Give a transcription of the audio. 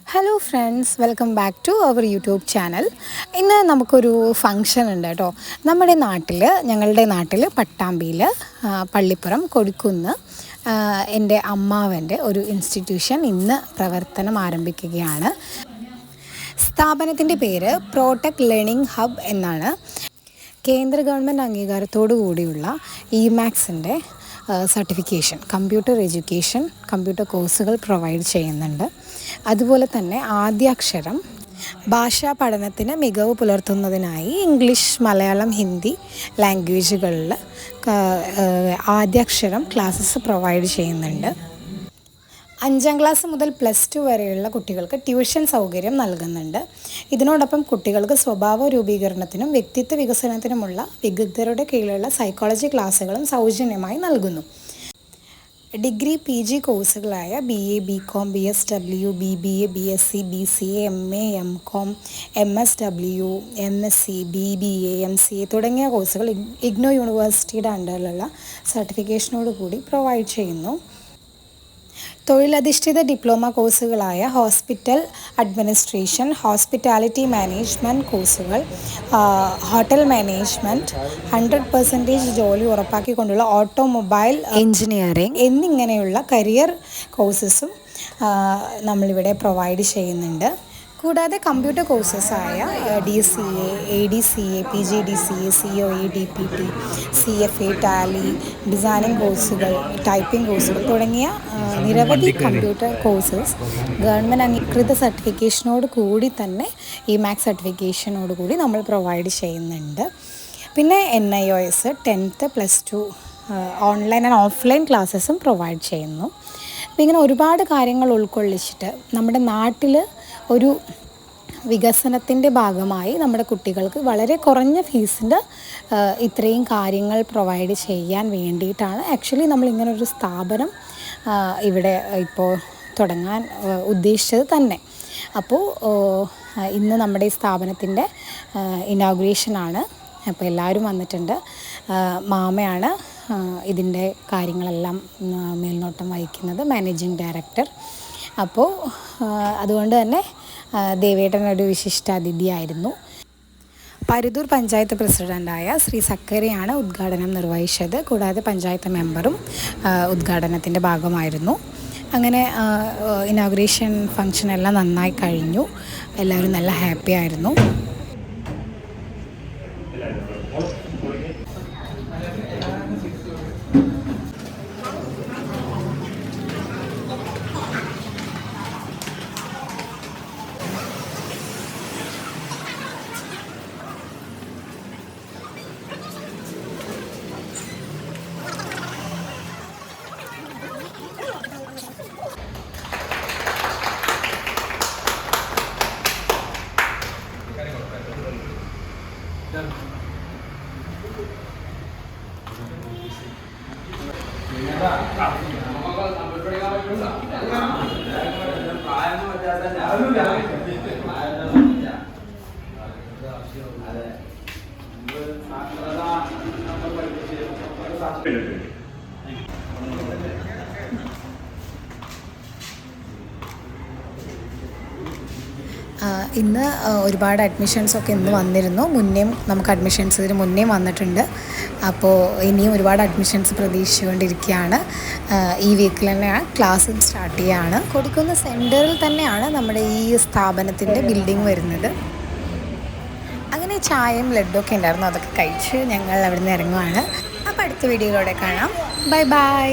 Hello friends, welcome back to our YouTube channel. ഇന്ന് നമുക്കൊരു function ഉണ്ട് കേട്ടോ. ഞങ്ങളുടെ നാട്ടിൽ പട്ടാമ്പിയിൽ പള്ളിപ്പുറം കൊടിക്കുന്ന് എൻ്റെ അമ്മാവൻ്റെ ഒരു ഇൻസ്റ്റിറ്റ്യൂഷൻ ഇന്ന് പ്രവർത്തനം ആരംഭിക്കുകയാണ്. സ്ഥാപനത്തിൻ്റെ പേര് പ്രോടെക് ലേണിംഗ് ഹബ് എന്നാണ്. കേന്ദ്ര ഗവൺമെൻറ് അംഗീകാരത്തോടു കൂടിയുള്ള ഇമാക്സിൻ്റെ സർട്ടിഫിക്കേഷൻ, കമ്പ്യൂട്ടർ എഡ്യൂക്കേഷൻ, കമ്പ്യൂട്ടർ കോഴ്സുകൾ പ്രൊവൈഡ് ചെയ്യുന്നുണ്ട്. അതുപോലെ തന്നെ ആദ്യാക്ഷരം ഭാഷാ പഠനത്തിന് മികവ് പുലർത്തുന്നതിനായി ഇംഗ്ലീഷ്, മലയാളം, ഹിന്ദി ലാംഗ്വേജുകളിൽ ആദ്യാക്ഷരം ക്ലാസ്സസ് പ്രൊവൈഡ് ചെയ്യുന്നുണ്ട്. 5ാം ക്ലാസ് മുതൽ +2 വരെയുള്ള കുട്ടികൾക്ക് ട്യൂഷൻ സൗകര്യം നൽകുന്നുണ്ട്. ഇതിനോടൊപ്പം കുട്ടികൾക്ക് സ്വഭാവ രൂപീകരണത്തിനും വ്യക്തിത്വ വികസനത്തിനുമുള്ള വിദഗ്ധരുടെ കീഴിലുള്ള സൈക്കോളജി ക്ലാസ്സുകളും സൗജന്യമായി നൽകുന്നു. Degree PG കോഴ്സുകളായ BA, BCom, BSW, BBA, BSc, BCA, MA, MCom, MSW, MSc, BBA, MCA തുടങ്ങിയ കോഴ്സുകൾ IGNOU യൂണിവേഴ്സിറ്റിയുടെ അണ്ടറിലുള്ള സർട്ടിഫിക്കേഷനോട് കൂടി പ്രൊവൈഡ് ചെയ്യുന്നു. തൊഴിലധിഷ്ഠിത ഡിപ്ലോമ കോഴ്സുകളായ ഹോസ്പിറ്റൽ അഡ്മിനിസ്ട്രേഷൻ, ഹോസ്പിറ്റാലിറ്റി മാനേജ്മെൻറ്റ് കോഴ്സുകൾ, ഹോട്ടൽ മാനേജ്മെൻറ്റ്, 100% ജോലി ഉറപ്പാക്കിക്കൊണ്ടുള്ള ഓട്ടോമൊബൈൽ എഞ്ചിനീയറിംഗ് എന്നിങ്ങനെയുള്ള കരിയർ കോഴ്സസും നമ്മളിവിടെ പ്രൊവൈഡ് ചെയ്യുന്നുണ്ട്. കൂടാതെ കമ്പ്യൂട്ടർ കോഴ്സസായ DCA, ADCA, PGDCA, COE, DPT, CFA, Tally, designing കോഴ്സുകൾ, ടൈപ്പിംഗ് കോഴ്സുകൾ തുടങ്ങിയ നിരവധി കമ്പ്യൂട്ടർ കോഴ്സസ് ഗവൺമെൻറ് അംഗീകൃത സർട്ടിഫിക്കേഷനോട് കൂടി തന്നെ ഇമാക്സ് സർട്ടിഫിക്കേഷനോട് കൂടി നമ്മൾ പ്രൊവൈഡ് ചെയ്യുന്നുണ്ട്. പിന്നെ NIOS 10th +2 online and offline ക്ലാസ്സസും പ്രൊവൈഡ് ചെയ്യുന്നു. അപ്പോൾ ഇങ്ങനെ ഒരുപാട് കാര്യങ്ങൾ ഉൾക്കൊള്ളിച്ചിട്ട് നമ്മുടെ നാട്ടിൽ ഒരു വികസനത്തിൻ്റെ ഭാഗമായി നമ്മുടെ കുട്ടികൾക്ക് വളരെ കുറഞ്ഞ ഫീസിൻ്റെ ഇത്രയും കാര്യങ്ങൾ പ്രൊവൈഡ് ചെയ്യാൻ വേണ്ടിയിട്ടാണ് ആക്ച്വലി നമ്മളിങ്ങനൊരു സ്ഥാപനം ഇവിടെ ഇപ്പോൾ തുടങ്ങാൻ ഉദ്ദേശിച്ചത് തന്നെ. അപ്പോൾ ഇന്ന് നമ്മുടെ ഈ സ്ഥാപനത്തിൻ്റെ ഇനോഗ്രേഷനാണ്. അപ്പോൾ എല്ലാവരും വന്നിട്ടുണ്ട്. മാമയാണ് ഇതിൻ്റെ കാര്യങ്ങളെല്ലാം മേൽനോട്ടം വഹിക്കുന്നത്, മാനേജിങ് ഡയറക്ടർ. അപ്പോൾ അതുകൊണ്ട് തന്നെ ദേവേട്ടനൊരു വിശിഷ്ടാതിഥിയായിരുന്നു. പരുതൂർ പഞ്ചായത്ത് പ്രസിഡൻ്റായ ശ്രീ സക്കറിയാണ് ഉദ്ഘാടനം നിർവഹിച്ചത്. കൂടാതെ പഞ്ചായത്ത് മെമ്പറും ഉദ്ഘാടനത്തിൻ്റെ ഭാഗമായിരുന്നു. അങ്ങനെ ഇനോഗ്രേഷൻ ഫംഗ്ഷനെല്ലാം നന്നായി കഴിഞ്ഞു. എല്ലാവരും നല്ല ഹാപ്പി ആയിരുന്നു. ഇന്ന് ഒരുപാട് അഡ്മിഷൻസൊക്കെ ഇന്ന് വന്നിരുന്നു. മുന്നേയും നമുക്ക് അഡ്മിഷൻസ് ഇതിന് മുന്നേയും വന്നിട്ടുണ്ട്. അപ്പോൾ ഇനിയും ഒരുപാട് അഡ്മിഷൻസ് പ്രതീക്ഷിച്ചുകൊണ്ടിരിക്കുകയാണ്. ഈ വീക്കിൽ തന്നെയാണ് ക്ലാസ് സ്റ്റാർട്ട് ചെയ്യുകയാണ്. കൊടിക്കുന്ന് സെൻറ്ററിൽ തന്നെയാണ് നമ്മുടെ ഈ സ്ഥാപനത്തിൻ്റെ ബിൽഡിംഗ് വരുന്നത്. അങ്ങനെ ചായയും ലഡ്ഡുമൊക്കെ ഉണ്ടായിരുന്നു. അതൊക്കെ കഴിച്ച് ഞങ്ങൾ അവിടെ നിന്ന് ഇറങ്ങുവാണ്. അപ്പോൾ അടുത്ത വീഡിയോയിലൂടെ കാണാം. Bye bye.